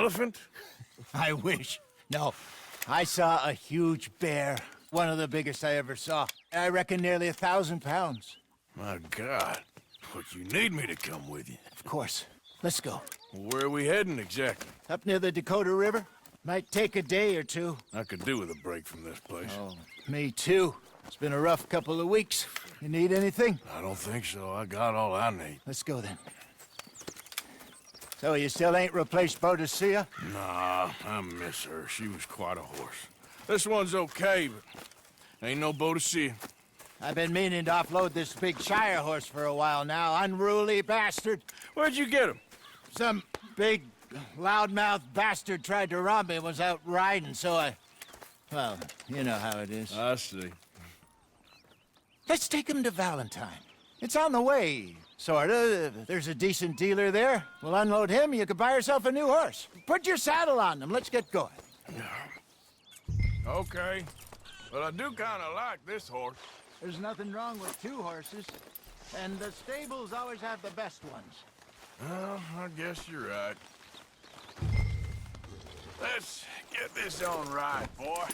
elephant? I wish. No, I saw a huge bear. One of the biggest I ever saw. I reckon nearly 1,000 pounds. My God. But you need me to come with you. Of course. Let's go. Where are we heading exactly? Up near the Dakota River. Might take a day or two. I could do with a break from this place. Oh, me too. It's been a rough couple of weeks. You need anything? I don't think so. I got all I need. Let's go then. So you still ain't replaced Hosea? Nah, I miss her. She was quite a horse. This one's okay, but ain't no boat to see. I've been meaning to offload this big Shire horse for a while now. Unruly bastard. Where'd you get him? Some big, loudmouth bastard tried to rob me and was out riding, so well, you know how it is. I see. Let's take him to Valentine. It's on the way, sorta. There's a decent dealer there. We'll unload him, you could buy yourself a new horse. Put your saddle on him, let's get going. Okay. But I do kind of like this horse. There's nothing wrong with two horses, and the stables always have the best ones. Well, I guess you're right. Let's get this on right, boy.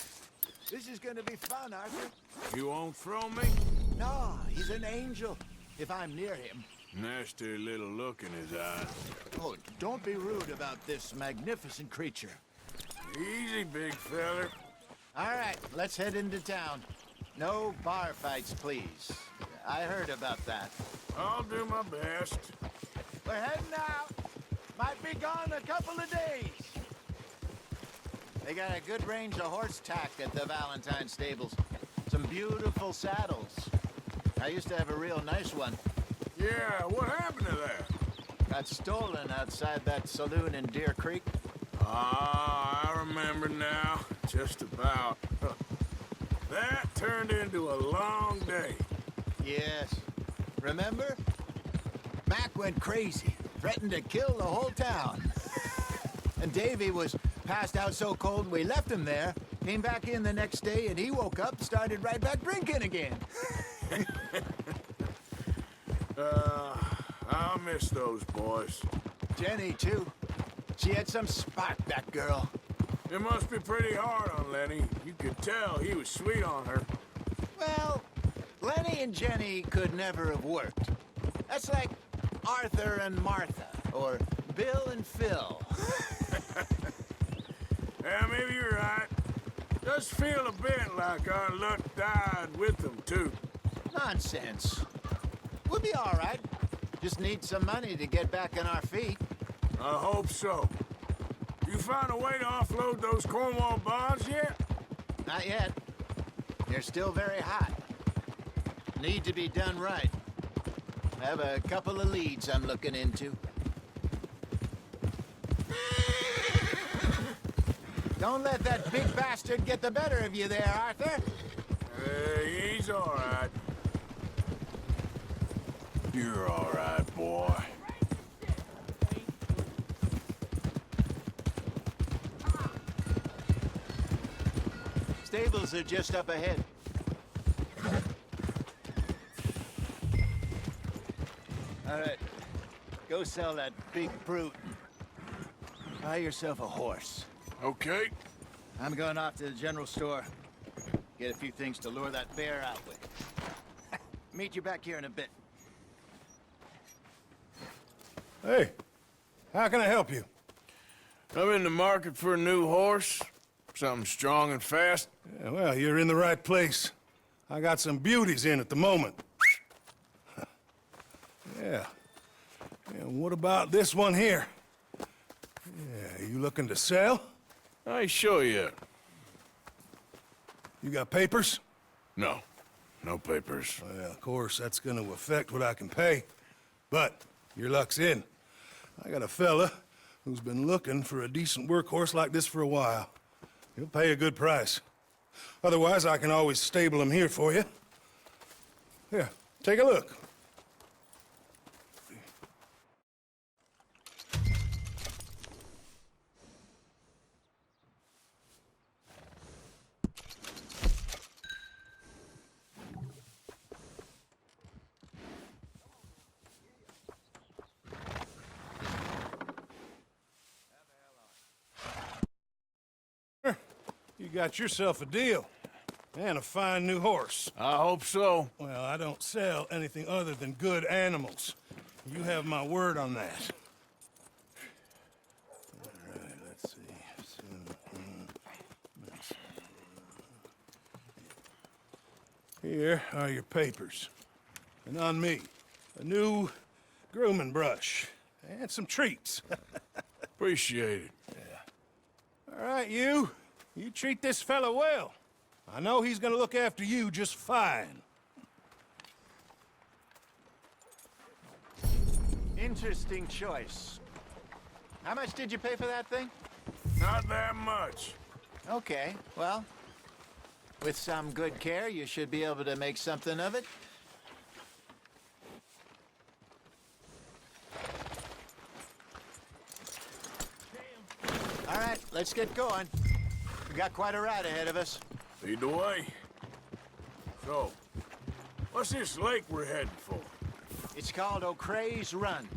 This is gonna be fun, Arthur. You won't throw me? No, he's an angel, if I'm near him. Nasty little look in his eyes. Oh, don't be rude about this magnificent creature. Easy, big feller. All right, let's head into town. No bar fights, please. I heard about that. I'll do my best. We're heading out. Might be gone a couple of days. They got a good range of horse tack at the Valentine stables. Some beautiful saddles. I used to have a real nice one. Yeah, what happened to that? Got stolen outside that saloon in Deer Creek. Ah, I remember now. Just about. That turned into a long day. Yes. Remember? Mac went crazy, threatened to kill the whole town. And Davy was passed out so cold we left him there, came back in the next day, and he woke up, started right back drinking again. I'll miss those boys. Jenny, too. She had some spark, that girl. It must be pretty hard on Lenny. You could tell he was sweet on her. Well, Lenny and Jenny could never have worked. That's like Arthur and Martha, or Bill and Phil. Yeah, maybe you're right. Does feel a bit like our luck died with them, too. Nonsense. We'll be all right. Just need some money to get back on our feet. I hope so. You find a way to offload those Cornwall bonds yet? Not yet. They're still very hot. Need to be done right. I have a couple of leads I'm looking into. Don't let that big bastard get the better of you there, Arthur. He's all right. You're all right, boy. Stables are just up ahead. All right. Go sell that big brute. Buy yourself a horse. Okay. I'm going off to the general store. Get a few things to lure that bear out with. Meet you back here in a bit. Hey, how can I help you? I'm in the market for a new horse. Something strong and fast. Yeah, well, you're in the right place. I got some beauties in at the moment. Yeah. And what about this one here? Yeah, you looking to sell? I ain't sure yet. You got papers? No. No papers. Well, of course, that's gonna affect what I can pay. But your luck's in. I got a fella who's been looking for a decent workhorse like this for a while. He'll pay a good price. Otherwise, I can always stable him here for you. Here, take a look. got yourself a deal. And a fine new horse. I hope so. Well, I don't sell anything other than good animals. You have my word on that. All right, let's see. Here are your papers. And on me, a new grooming brush. And some treats. Appreciate it. All right, you. You treat this fella well. I know he's gonna look after you just fine. Interesting choice. How much did you pay for that thing? Not that much. Okay, well, with some good care, you should be able to make something of it. All right, let's get going. We got quite a ride ahead of us. Lead the way. So, what's this lake we're heading for? It's called O'Creagh's Run,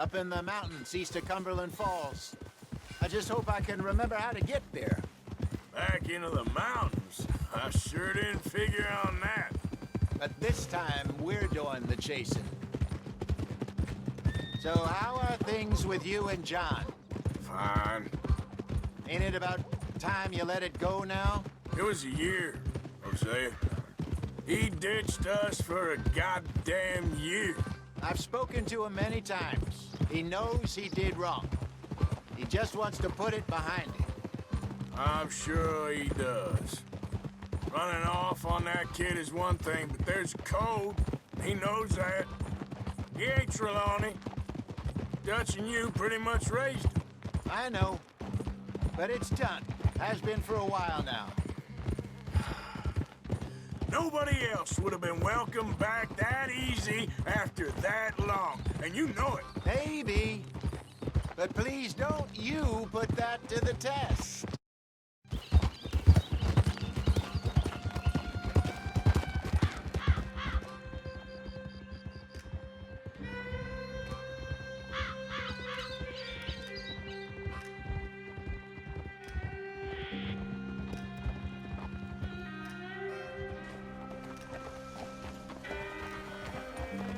up in the mountains east of Cumberland Falls. I just hope I can remember how to get there. Back into the mountains? I sure didn't figure on that. But this time, we're doing the chasing. So how are things with you and John? Fine. Ain't it about time you let it go now? It was a year, Hosea. He ditched us for a goddamn year. I've spoken to him many times. He knows he did wrong. He just wants to put it behind him. I'm sure he does. Running off on that kid is one thing, but there's code. He knows that. He ain't Trelawney. Dutch and you pretty much raised him. I know. But it's done. Has been for a while now. Nobody else would have been welcomed back that easy after that long, and you know it. Maybe. But please don't you put that to the test.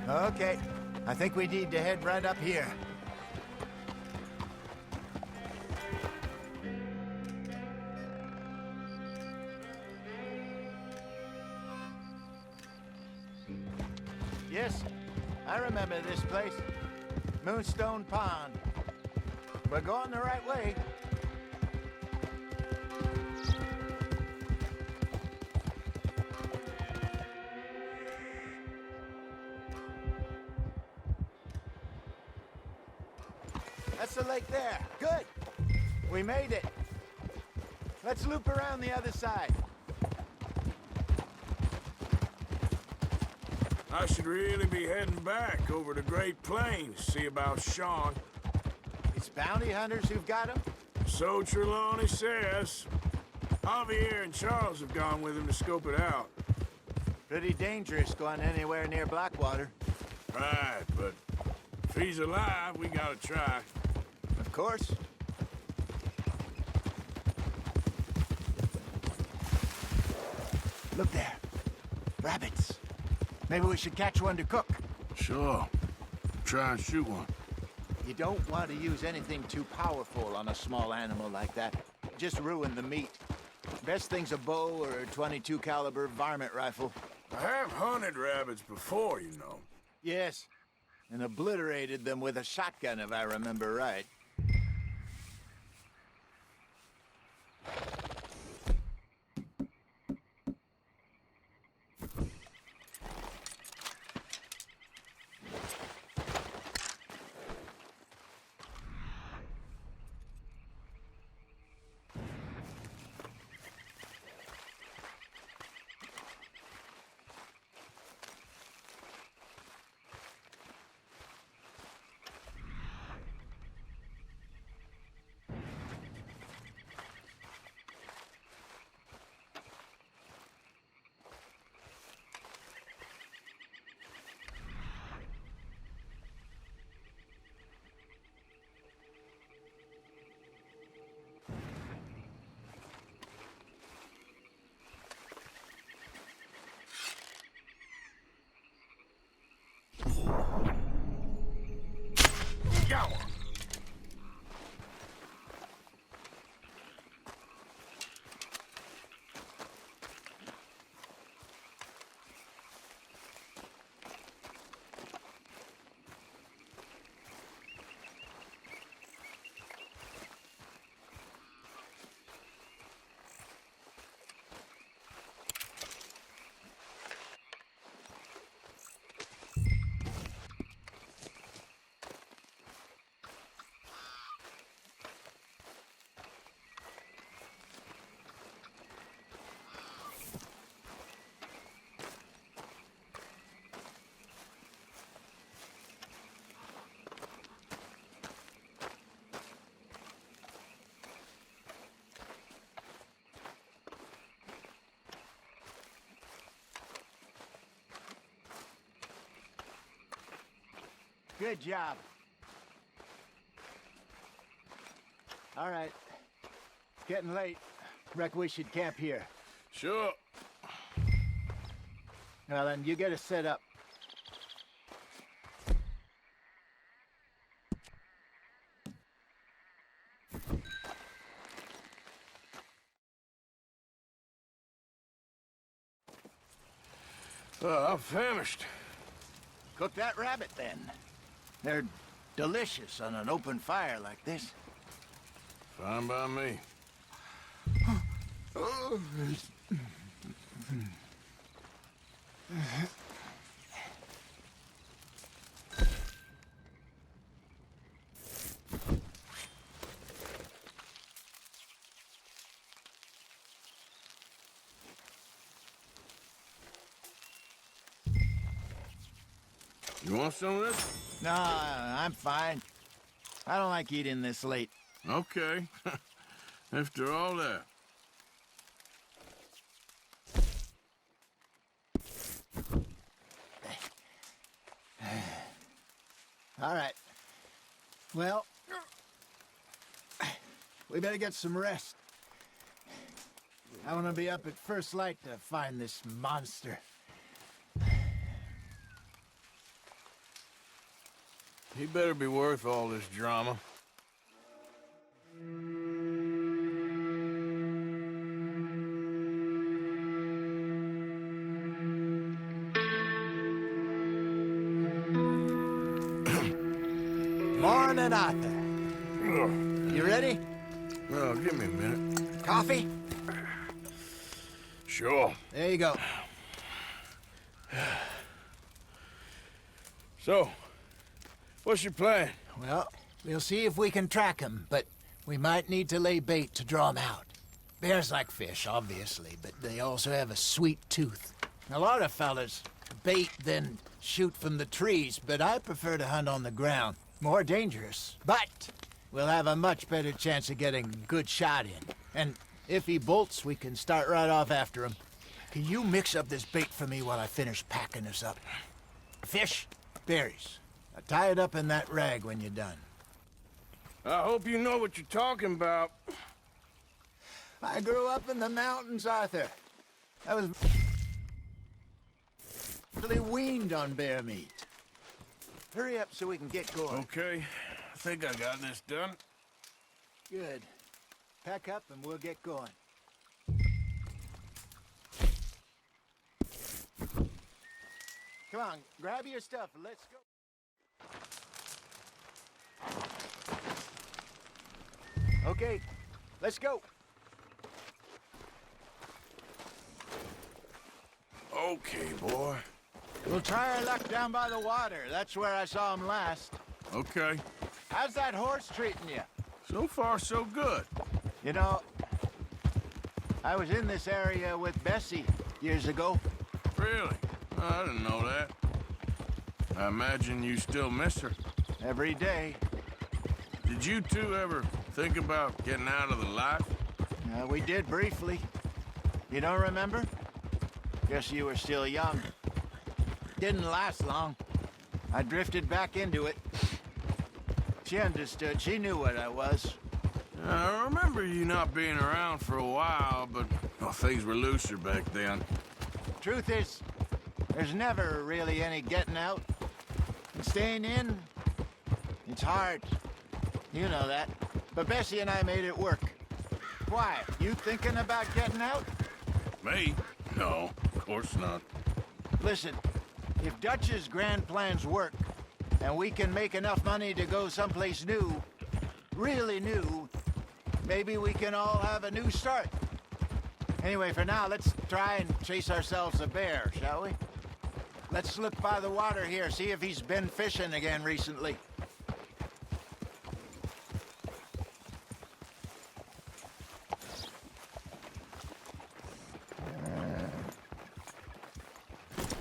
Okay, I think we need to head right up here. Yes, I remember this place. Moonstone Pond. We're going the right way. That's the lake there. Good. We made it. Let's loop around the other side. I should really be heading back over to Great Plains, see about Sean. It's bounty hunters who've got him? So Trelawney says. Javier and Charles have gone with him to scope it out. Pretty dangerous going anywhere near Blackwater. Right, but if he's alive, we gotta try. Of course. Look there. Rabbits. Maybe we should catch one to cook. Sure. Try and shoot one. You don't want to use anything too powerful on a small animal like that. Just ruin the meat. Best thing's a bow or a .22 caliber varmint rifle. I have hunted rabbits before, you know. Yes, and obliterated them with a shotgun, if I remember right. Good job. All right. It's getting late. Reckon we should camp here. Sure. Well, then, you get us set up. I'm famished. Cook that rabbit, then. They're delicious on an open fire like this. Fine by me. You want some of this? No, I'm fine. I don't like eating this late. Okay. After all that. All right. Well, we better get some rest. I want to be up at first light to find this monster. He better be worth all this drama. Morning, Arthur. You ready? Well, give me a minute. Coffee? Sure. There you go. So, what's your plan? Well, we'll see if we can track him, but we might need to lay bait to draw him out. Bears like fish, obviously, but they also have a sweet tooth. A lot of fellas bait, then shoot from the trees, but I prefer to hunt on the ground. More dangerous, but we'll have a much better chance of getting a good shot in. And if he bolts, we can start right off after him. Can you mix up this bait for me while I finish packing this up? Fish, berries. Tie it up in that rag when you're done. I hope you know what you're talking about. I grew up in the mountains, Arthur. I was really weaned on bear meat. Hurry up so we can get going. Okay, I think I got this done. Good. Pack up and we'll get going. Come on, grab your stuff and let's go. Okay, let's go. Okay, boy. We'll try our luck down by the water. That's where I saw him last. Okay. How's that horse treating you? So far, so good. You know, I was in this area with Bessie years ago. Really? I didn't know that. I imagine you still miss her. Every day. Did you two ever think about getting out of the life? We did briefly. You don't remember? Guess you were still young. Didn't last long. I drifted back into it. She understood. She knew what I was. I remember you not being around for a while, but well, things were looser back then. Truth is, there's never really any getting out. And staying in, it's hard. You know that. But Bessie and I made it work. Why? You thinking about getting out? Me? No, of course not. Listen, if Dutch's grand plans work, and we can make enough money to go someplace new, really new, maybe we can all have a new start. Anyway, for now, let's try and chase ourselves a bear, shall we? Let's slip by the water here, see if he's been fishing again recently.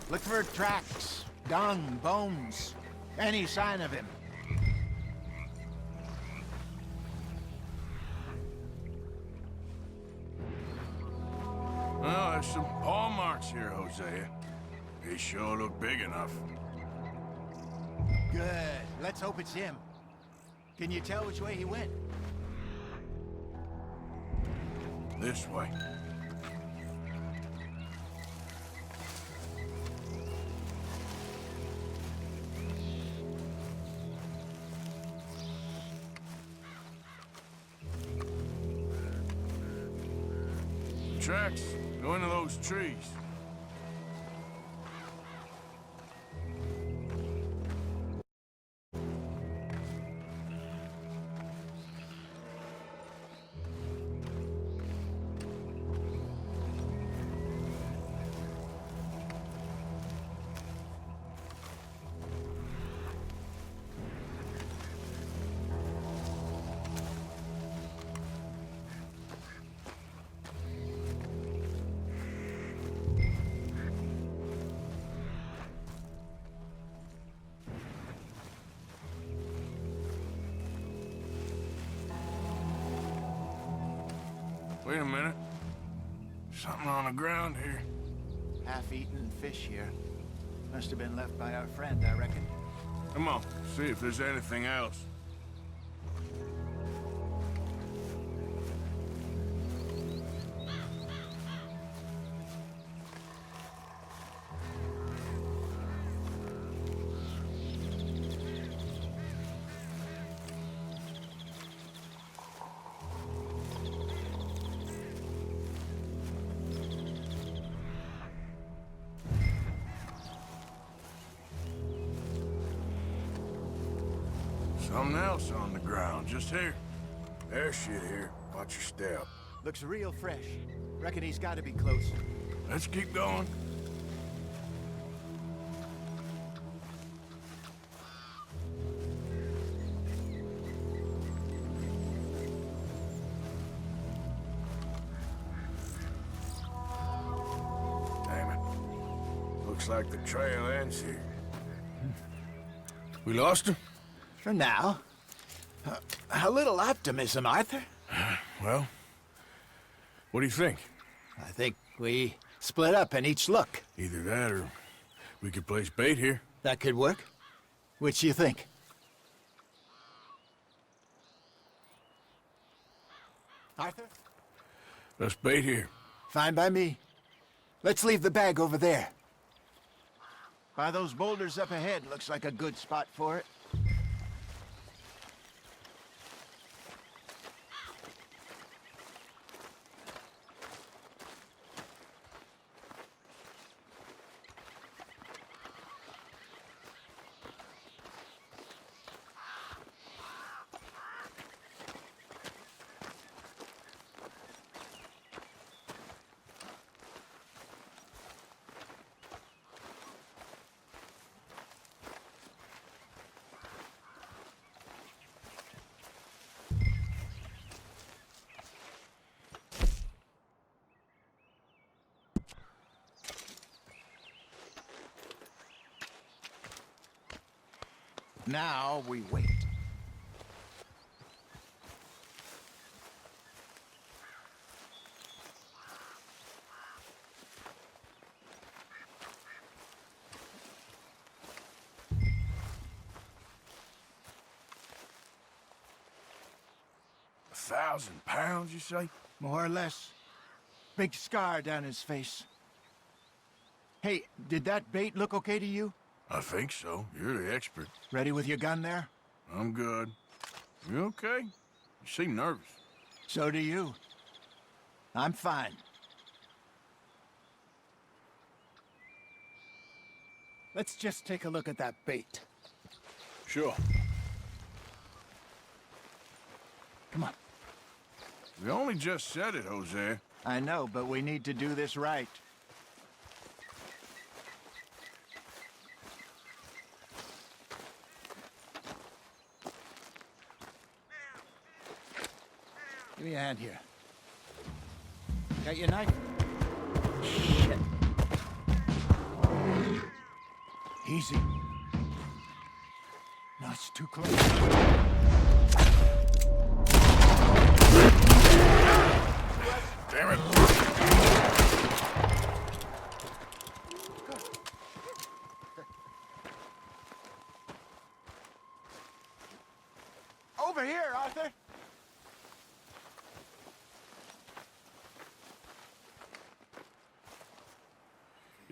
Look for tracks, dung, bones, any sign of him. Well, there's some paw marks here, Hosea. They sure look big enough. Good. Let's hope it's him. Can you tell which way he went? This way. Tracks go into those trees. Wait a minute. Something on the ground here. Half-eaten fish here. Must have been left by our friend, I reckon. Come on, see if there's anything else. Something else on the ground, just here. There's shit here. Watch your step. Looks real fresh. Reckon he's got to be close. Let's keep going. Damn it. Looks like the trail ends here. We lost him? For now. A little optimism, Arthur. Well, what do you think? I think we split up and each look. Either that or we could place bait here. That could work. Which you think? Arthur? Let's bait here. Fine by me. Let's leave the bag over there. By those boulders up ahead, looks like a good spot for it. Now we wait. £1,000, you say? More or less. Big scar down his face. Hey, did that bait look okay to you? I think so. You're the expert. Ready with your gun there? I'm good. You okay? You seem nervous. So do you. I'm fine. Let's just take a look at that bait. Sure. Come on. We only just said it, Hosea. I know, but we need to do this right. Give me a hand here. Got your knife? Shit. Easy. No, it's too close. Damn it.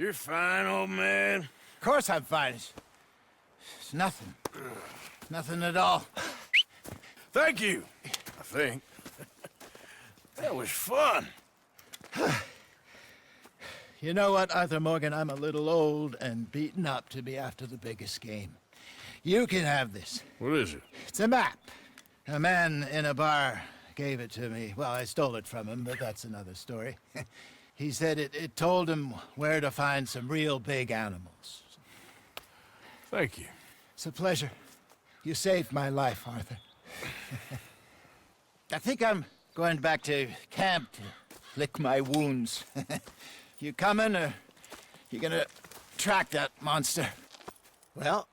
You're fine, old man. Of course I'm fine. It's nothing. Nothing at all. Thank you, I think. That was fun. You know what, Arthur Morgan? I'm a little old and beaten up to be after the biggest game. You can have this. What is it? It's a map. A man in a bar gave it to me. Well, I stole it from him, but that's another story. He said it told him where to find some real big animals. Thank you. It's a pleasure. You saved my life, Arthur. I think I'm going back to camp to lick my wounds. You coming, or you gonna track that monster? Well,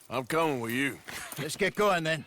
I'm coming with you. let's get going then.